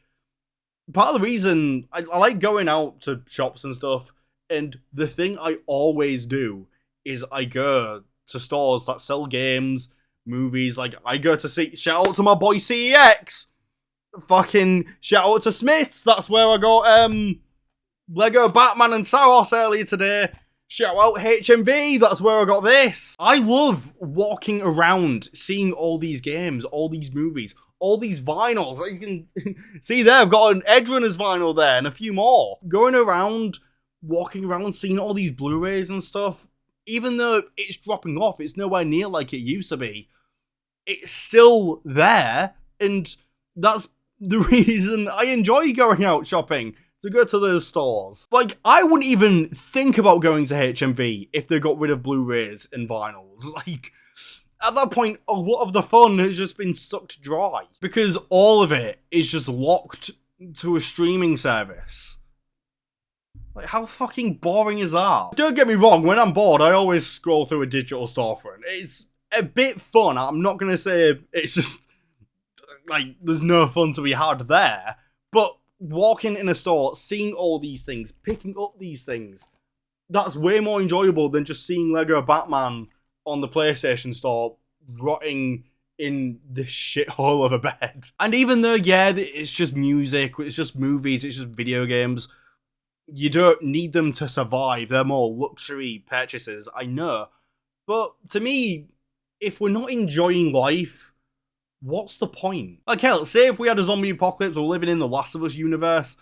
Part of the reason I like going out to shops and stuff, and the thing I always do is I go to stores that sell games, movies. Like, I go to see, shout out to my boy CEX, fucking shout out to Smiths. That's where I got Lego Batman and Saros earlier today. Shout out HMV, that's where I got this. I love walking around, seeing all these games, all these movies, all these vinyls. You can see there, I've got an Edge Runners vinyl there and a few more. Going around, walking around, seeing all these Blu-rays and stuff, even though it's dropping off, it's nowhere near like it used to be. It's still there, and that's the reason I enjoy going out shopping. To go to those stores. Like, I wouldn't even think about going to HMV if they got rid of Blu-rays and vinyls. Like, at that point, a lot of the fun has just been sucked dry. Because all of it is just locked to a streaming service. Like, how fucking boring is that? Don't get me wrong, when I'm bored, I always scroll through a digital storefront. It's a bit fun. I'm not gonna say it's just, like, there's no fun to be had there. But walking in a store, seeing all these things, picking up these things, that's way more enjoyable than just seeing Lego Batman on the PlayStation Store rotting in this shithole of a bed. And even though, yeah, it's just music, it's just movies, it's just video games, you don't need them to survive. They're more luxury purchases, I know. But to me, if we're not enjoying life, what's the point? Like, hell, say if we had a zombie apocalypse or living in the Last of Us universe,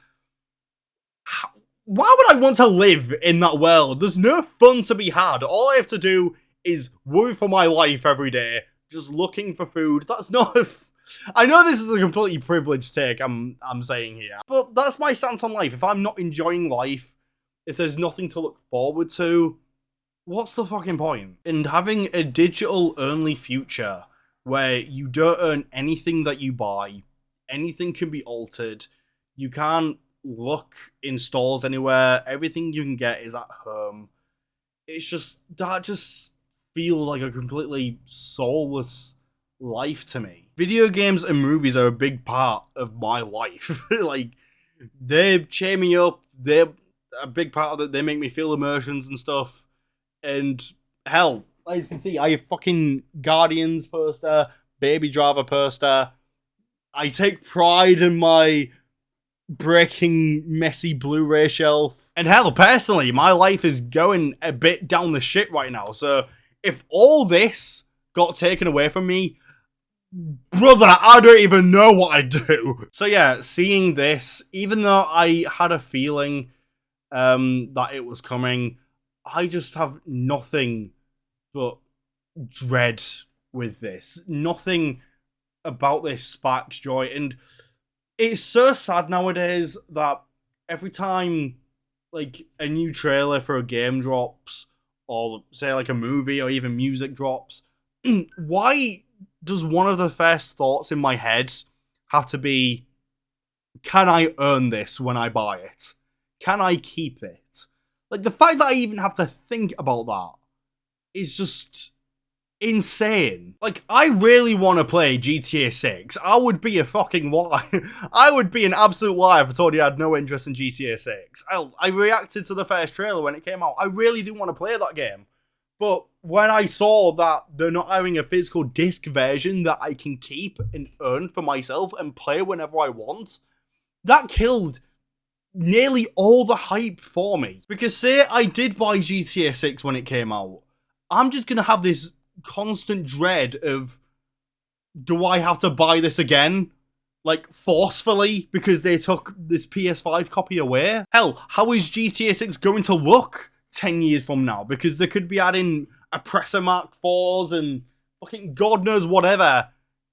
why would I want to live in that world? There's no fun to be had. All I have to do is worry for my life every day, just looking for food. That's not I know this is a completely privileged take I'm saying here, but that's my stance on life. If I'm not enjoying life, if there's nothing to look forward to, what's the fucking point? And having a digital-only future where you don't earn anything that you buy, anything can be altered, you can't look in stores anywhere, everything you can get is at home. It's just, that just feels like a completely soulless life to me. Video games and movies are a big part of my life. Like, they cheer me up, they're a big part of it, they make me feel emotions and stuff, and hell, as you can see, I have fucking Guardians poster, Baby Driver poster. I take pride in my breaking, messy Blu-ray shelf. And hell, personally, my life is going a bit down the shit right now. So if all this got taken away from me, brother, I don't even know what I'd do. So yeah, seeing this, even though I had a feeling that it was coming, I just have nothing but dread with this. Nothing about this sparks joy, and it's so sad nowadays that every time like a new trailer for a game drops, or say like a movie or even music drops, why does one of the first thoughts in my head have to be, can I earn this when I buy it? Can I keep it? Like, the fact that I even have to think about that is just insane. Like, I really want to play GTA 6. I would be a fucking lie. I would be an absolute liar if I told you I had no interest in GTA 6. I reacted to the first trailer when it came out. I really do want to play that game. But when I saw that they're not having a physical disc version that I can keep and earn for myself and play whenever I want, that killed nearly all the hype for me. Because say I did buy GTA 6 when it came out, I'm just going to have this constant dread of, do I have to buy this again? Like, forcefully, because they took this PS5 copy away? Hell, how is GTA 6 going to look 10 years from now? Because they could be adding Oppressor Mark 4s and fucking God knows whatever.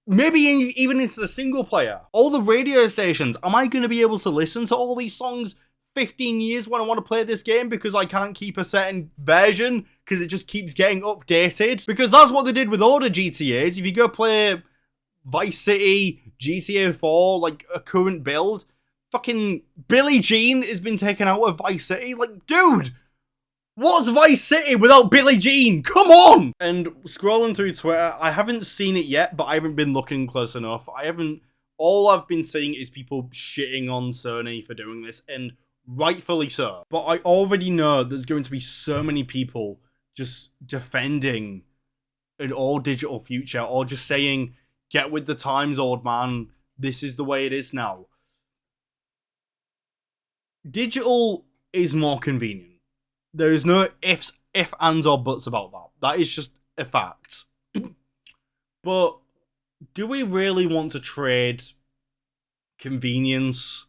Maybe even into the single player. All the radio stations, am I going to be able to listen to all these songs 15 years when I want to play this game because I can't keep a certain version because it just keeps getting updated? Because that's what they did with older GTAs. If you go play Vice City, GTA 4, like a current build, fucking Billie Jean has been taken out of Vice City. Like, dude, what's Vice City without Billie Jean? Come on! And scrolling through Twitter, I haven't seen it yet, but I haven't been looking close enough. All I've been seeing is people shitting on Sony for doing this, and rightfully so. But I already know there's going to be so many people just defending an all-digital future, or just saying, get with the times, old man. This is the way it is now. Digital is more convenient. There is no ifs, ands, or buts about that. That is just a fact. But do we really want to trade convenience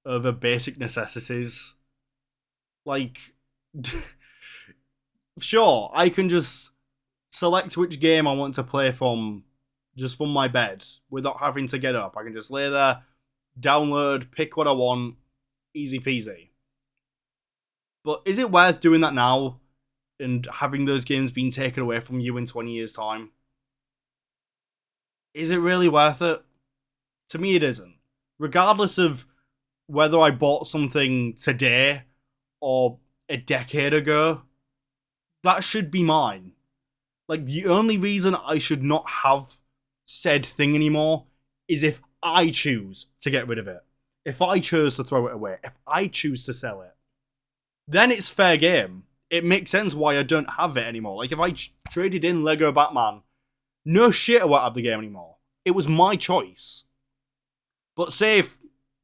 over basic necessities? Like, sure, I can just select which game I want to play from my bed without having to get up. I can just lay there, download, pick what I want, easy peasy. But is it worth doing that now and having those games being taken away from you in 20 years' time? Is it really worth it? To me, it isn't. Regardless of whether I bought something today or a decade ago, that should be mine. Like, the only reason I should not have said thing anymore is if I choose to get rid of it. If I choose to throw it away. If I choose to sell it. Then it's fair game. It makes sense why I don't have it anymore. Like, if I traded in Lego Batman, no shit I won't have the game anymore. It was my choice. But say if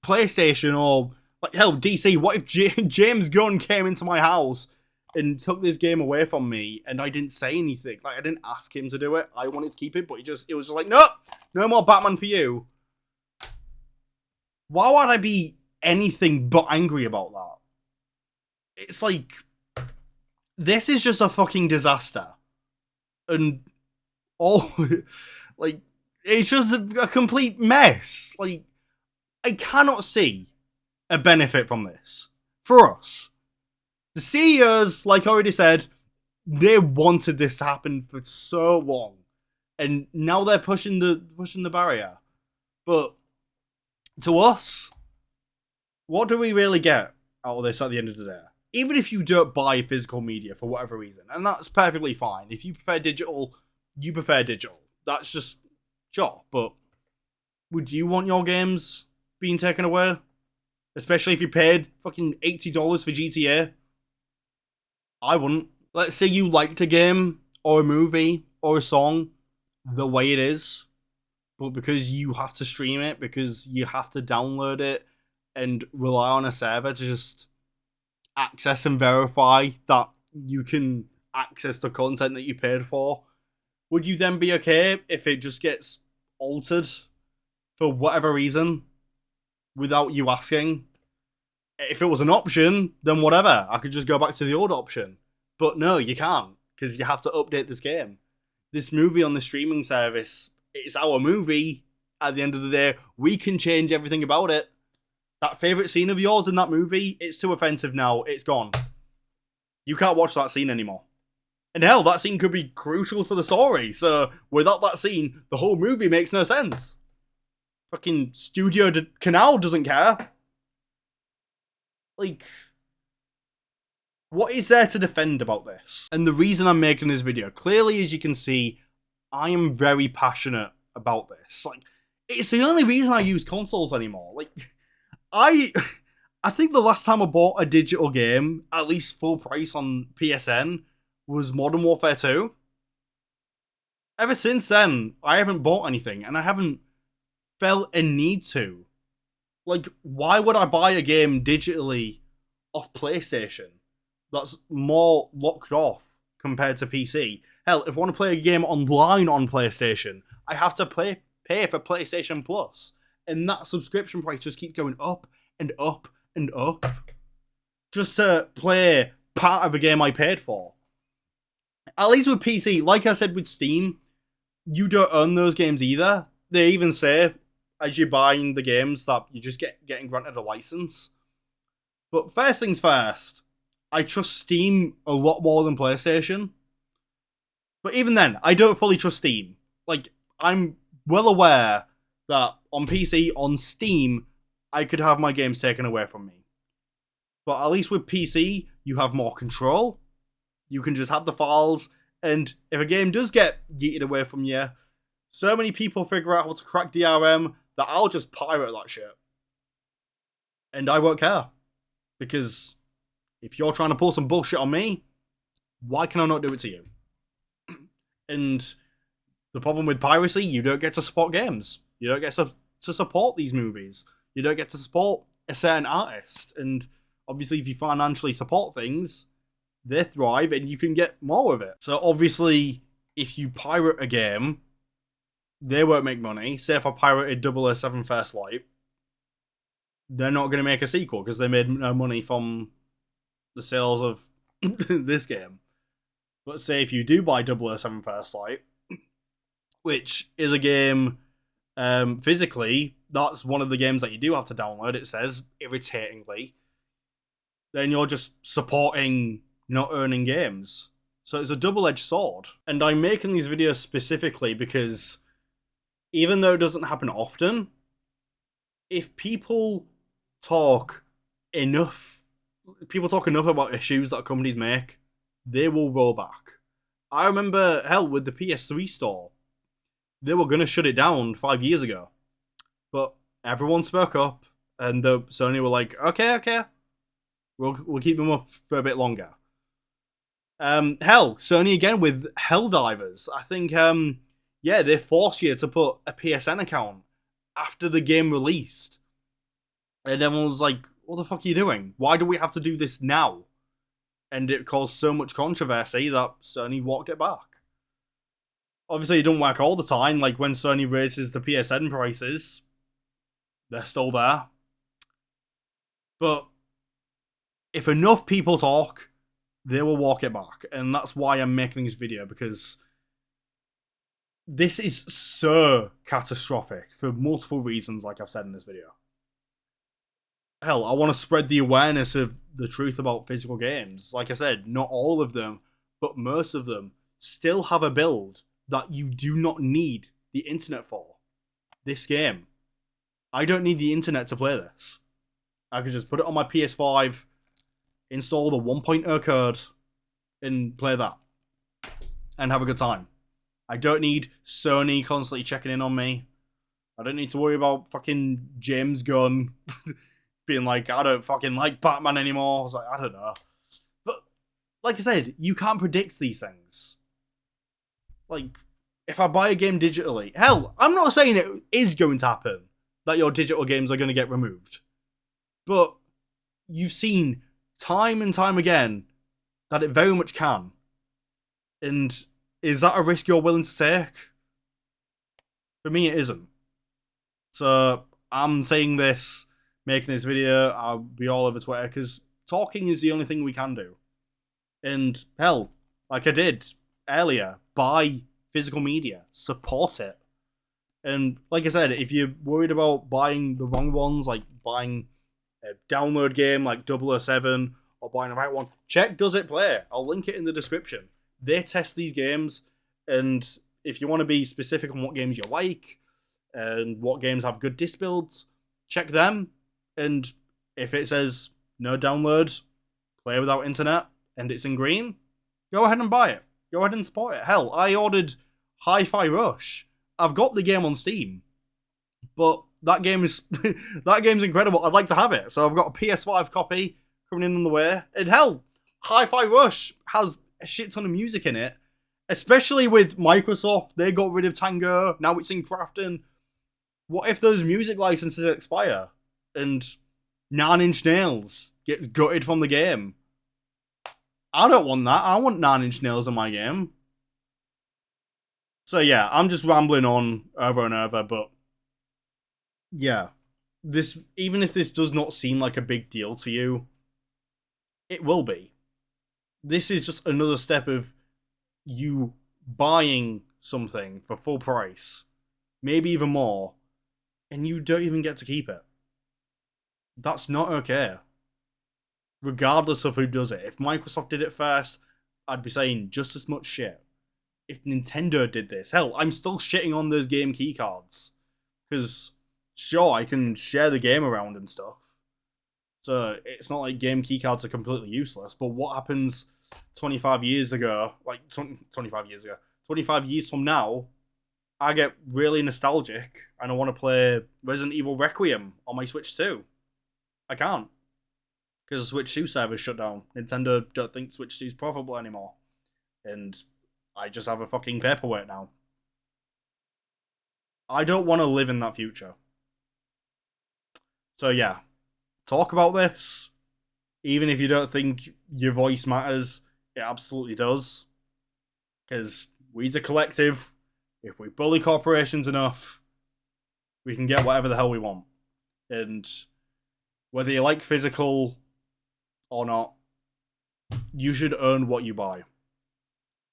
PlayStation or, like, hell, DC, what if James Gunn came into my house and took this game away from me and I didn't say anything? Like, I didn't ask him to do it. I wanted to keep it, but it was just like, no, no more Batman for you. Why would I be anything but angry about that? It's like, this is just a fucking disaster. And all, like, it's just a complete mess. Like, I cannot see a benefit from this. For us. The CEOs, like I already said, they wanted this to happen for so long. And now they're pushing the barrier. But to us, what do we really get out of this at the end of the day? Even if you don't buy physical media for whatever reason, and that's perfectly fine. If you prefer digital, you prefer digital. That's just, sure. But would you want your games being taken away? Especially if you paid fucking $80 for GTA? I wouldn't. Let's say you liked a game, or a movie, or a song the way it is, but because you have to stream it, because you have to download it, and rely on a server to just access and verify that you can access the content that you paid for, would you then be okay if it just gets altered for whatever reason without you asking? If it was an option, then whatever. I could just go back to the old option. But no, you can't, because you have to update this game. This movie on the streaming service, it's our movie. At the end of the day, we can change everything about it. That favourite scene of yours in that movie, it's too offensive now. It's gone. You can't watch that scene anymore. And hell, that scene could be crucial to the story. So without that scene, the whole movie makes no sense. Fucking Studio Canal doesn't care. Like, what is there to defend about this? And the reason I'm making this video, clearly as you can see, I am very passionate about this. Like, it's the only reason I use consoles anymore. Like, I think the last time I bought a digital game, at least full price on PSN, was Modern Warfare 2. Ever since then, I haven't bought anything, and I haven't felt a need to. Like, why would I buy a game digitally off PlayStation that's more locked off compared to PC? Hell, if I want to play a game online on PlayStation, I have to pay for PlayStation Plus. And that subscription price just keeps going up and up and up. Just to play part of a game I paid for. At least with PC, like I said with Steam, you don't own those games either. They even say, as you're buying the games, that you just getting granted a license. But first things first, I trust Steam a lot more than PlayStation. But even then, I don't fully trust Steam. Like, I'm well aware that on PC, on Steam, I could have my games taken away from me. But at least with PC, you have more control. You can just have the files, and if a game does get yeeted away from you, so many people figure out how to crack DRM that I'll just pirate that shit. And I won't care. Because if you're trying to pull some bullshit on me, why can I not do it to you? And the problem with piracy, you don't get to support games. You don't get to support these movies. You don't get to support a certain artist. And obviously, if you financially support things, they thrive and you can get more of it. So obviously, if you pirate a game, they won't make money. Say if I pirated 007 First Light, they're not going to make a sequel because they made no money from the sales of this game. But say if you do buy 007 First Light, which is a game physically, that's one of the games that you do have to download, it says, irritatingly, then you're just supporting not earning games. So it's a double-edged sword. And I'm making these videos specifically because even though it doesn't happen often, if people talk enough about issues that companies make, they will roll back. I remember, hell, with the PS3 store, they were going to shut it down 5 years ago. But everyone spoke up, and Sony were like, okay, we'll keep them up for a bit longer. Hell, Sony again with Helldivers. I think, they forced you to put a PSN account after the game released. And everyone was like, what the fuck are you doing? Why do we have to do this now? And it caused so much controversy that Sony walked it back. Obviously, it don't work all the time. Like, when Sony raises the PSN prices, they're still there. But if enough people talk, they will walk it back. And that's why I'm making this video, because this is so catastrophic for multiple reasons, like I've said in this video. Hell, I want to spread the awareness of the truth about physical games. Like I said, not all of them, but most of them still have a build that you do not need the internet for. This game. I don't need the internet to play this. I can just put it on my PS5, install the 1.0 code, and play that. And have a good time. I don't need Sony constantly checking in on me. I don't need to worry about fucking James Gunn being like, I don't fucking like Batman anymore. I was like, I don't know. But, like I said, you can't predict these things. Like, if I buy a game digitally... Hell, I'm not saying it is going to happen, that your digital games are going to get removed. But you've seen time and time again that it very much can. And is that a risk you're willing to take? For me, it isn't. So, I'm saying this, making this video, I'll be all over Twitter, because talking is the only thing we can do. And, hell, like I did earlier, buy physical media. Support it. And, like I said, if you're worried about buying the wrong ones, like buying a download game like 007, or buying the right one, check Does It Play. I'll link it in the description. They test these games, and if you want to be specific on what games you like, and what games have good disc builds, check them. And if it says no download, play without internet, and it's in green, go ahead and buy it. Go ahead and support it. Hell, I ordered Hi-Fi Rush. I've got the game on Steam, but that game is that game's incredible. I'd like to have it, so I've got a PS5 copy coming in on the way. And hell, Hi-Fi Rush has a shit ton of music in it, especially with Microsoft. They got rid of Tango. Now it's in Crafton. What if those music licenses expire and Nine Inch Nails gets gutted from the game? I don't want that. I want Nine Inch Nails in my game. So yeah, I'm just rambling on over and over, but yeah, this, even if this does not seem like a big deal to you, it will be. This is just another step of you buying something for full price, maybe even more, and you don't even get to keep it. That's not okay. Regardless of who does it. If Microsoft did it first, I'd be saying just as much shit. If Nintendo did this, hell, I'm still shitting on those game keycards. Because, sure, I can share the game around and stuff. So, it's not like game keycards are completely useless. But what happens 25 years ago, 25 years from now, I get really nostalgic and I want to play Resident Evil Requiem on my Switch 2. I can't. Because the Switch 2 server's shut down. Nintendo don't think Switch 2 is profitable anymore. And I just have a fucking paperweight now. I don't want to live in that future. So yeah, talk about this. Even if you don't think your voice matters, It absolutely does. Because we as a collective, if we bully corporations enough, we can get whatever the hell we want. And whether you like physical or not, you should earn what you buy.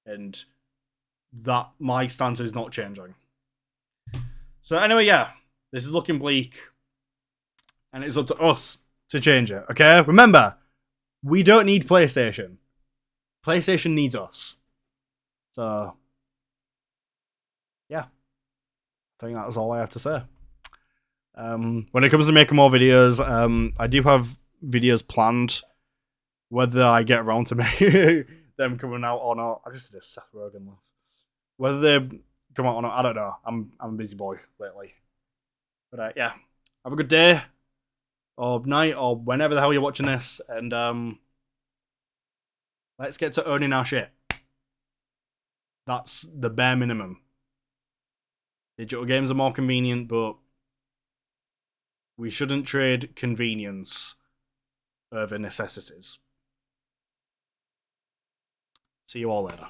And that, my stance is not changing. So anyway, yeah, this is looking bleak. And it's up to us to change it, okay? Remember, we don't need PlayStation. PlayStation needs us. So, yeah. I think that's all I have to say. When it comes to making more videos, I do have videos planned. Whether I get around to make them coming out or not, I just did a Seth Rogen laugh. Whether they come out or not, I don't know. I'm a busy boy lately. But yeah, have a good day, or night, or whenever the hell you're watching this, and let's get to earning our shit. That's the bare minimum. Digital games are more convenient, but we shouldn't trade convenience over necessities. See you all later.